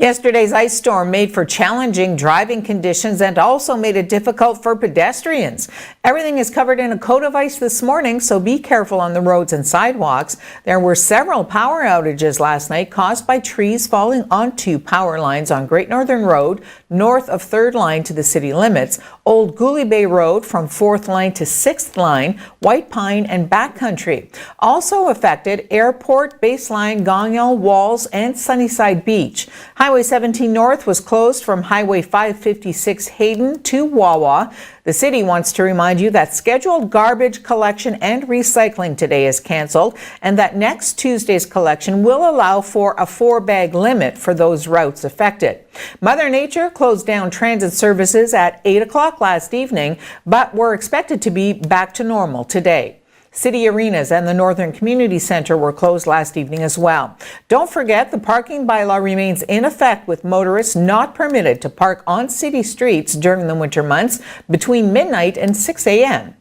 Yesterday's ice storm made for challenging driving conditions and also made it difficult for pedestrians. Everything is covered in a coat of ice this morning, so be careful on the roads and sidewalks. There were several power outages last night caused by trees falling onto power lines on Great Northern Road, north of 3rd Line to the city limits, Old Gooley Bay Road from 4th Line to 6th Line, White Pine and Backcountry. Also affected Airport, Baseline, Gagnon, Walls and Sunnyside Beach. Highway 17 North was closed from Highway 556 Hayden to Wawa. The city wants to remind you that scheduled garbage collection and recycling today is canceled and that next Tuesday's collection will allow for a 4-bag limit for those routes affected. Mother Nature closed down transit services at 8 o'clock last evening, but were expected to be back to normal today. City arenas and the Northern Community Center were closed last evening as well. Don't forget, the parking bylaw remains in effect with motorists not permitted to park on city streets during the winter months between midnight and 6 a.m.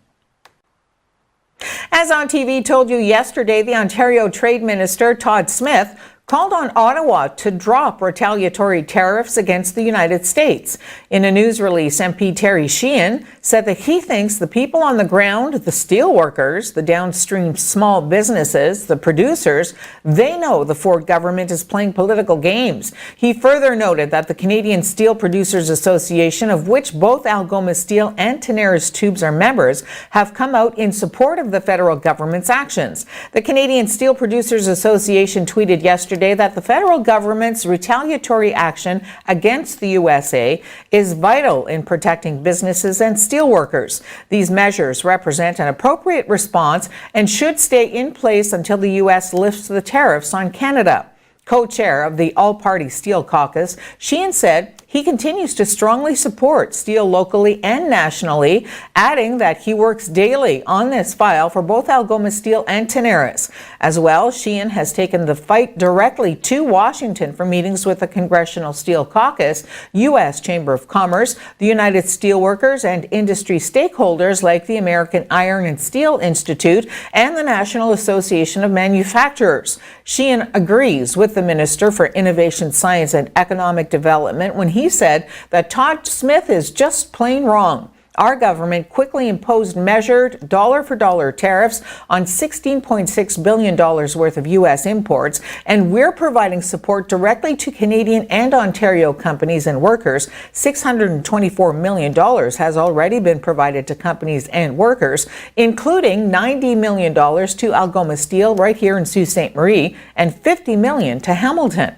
As On TV told you yesterday, the Ontario Trade Minister, Todd Smith, called on Ottawa to drop retaliatory tariffs against the United States. In a news release, MP Terry Sheehan said that he thinks the people on the ground, the steelworkers, the downstream small businesses, the producers, they know the Ford government is playing political games. He further noted that the Canadian Steel Producers Association, of which both Algoma Steel and Tenaris Tubes are members, have come out in support of the federal government's actions. The Canadian Steel Producers Association tweeted yesterday that the federal government's retaliatory action against the USA is vital in protecting businesses and steelworkers. These measures represent an appropriate response and should stay in place until the U.S. lifts the tariffs on Canada. Co-chair of the All-Party Steel Caucus, Sheehan said he continues to strongly support steel locally and nationally, adding that he works daily on this file for both Algoma Steel and Tenaris. As well, Sheehan has taken the fight directly to Washington for meetings with the Congressional Steel Caucus, U.S. Chamber of Commerce, the United Steelworkers, and industry stakeholders like the American Iron and Steel Institute and the National Association of Manufacturers. Sheehan agrees with the Minister for Innovation, Science and Economic Development when he said that Todd Smith is just plain wrong. Our government quickly imposed measured dollar-for-dollar tariffs on $16.6 billion worth of U.S. imports, and we're providing support directly to Canadian and Ontario companies and workers. $624 million has already been provided to companies and workers, including $90 million to Algoma Steel right here in Sault Ste. Marie and $50 million to Hamilton.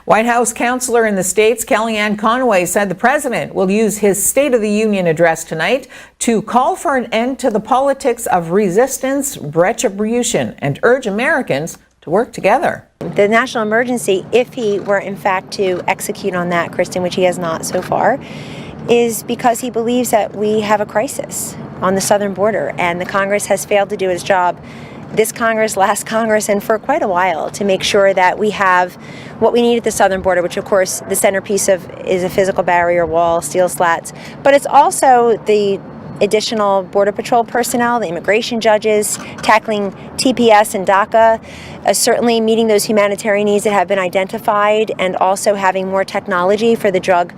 White House counselor in the States, Kellyanne Conway, said the president will use his State of the Union address tonight to call for an end to the politics of resistance, retribution, and urge Americans to work together. The national emergency, if he were in fact to execute on that, Kristen, which he has not so far, is because he believes that we have a crisis on the southern border and the Congress has failed to do its job. This Congress, last Congress, and for quite a while to make sure that we have what we need at the southern border, which of course the centerpiece of is a physical barrier wall, steel slats, but it's also the additional Border Patrol personnel, the immigration judges, tackling TPS and DACA, certainly meeting those humanitarian needs that have been identified, and also having more technology for the drug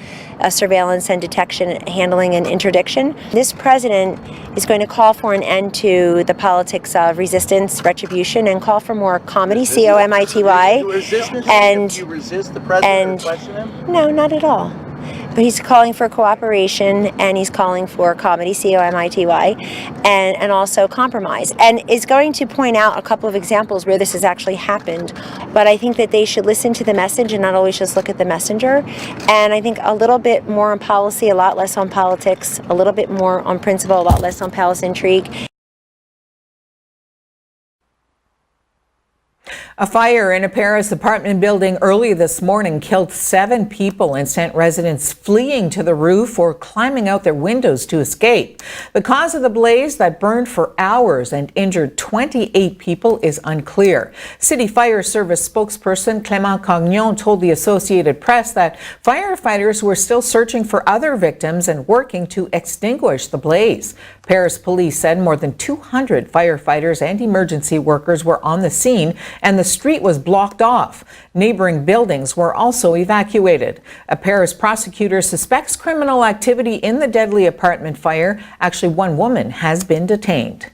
surveillance and detection, handling, and interdiction. This president is going to call for an end to the politics of resistance, retribution, and call for more comedy, C-O-M-I-T-Y. And you resist the president and question him? No, not at all. But he's calling for cooperation and he's calling for comedy, C-O-M-I-T-Y, and also compromise. And is going to point out a couple of examples where this has actually happened. But I think that they should listen to the message and not always just look at the messenger. And I think a little bit more on policy, a lot less on politics, a little bit more on principle, a lot less on palace intrigue. A fire in a Paris apartment building early this morning killed 7 people and sent residents fleeing to the roof or climbing out their windows to escape. The cause of the blaze that burned for hours and injured 28 people is unclear. City Fire Service spokesperson Clément Cagnon told the Associated Press that firefighters were still searching for other victims and working to extinguish the blaze. Paris police said more than 200 firefighters and emergency workers were on the scene, and the street was blocked off. Neighboring buildings were also evacuated. A Paris prosecutor suspects criminal activity in the deadly apartment fire. Actually, one woman has been detained.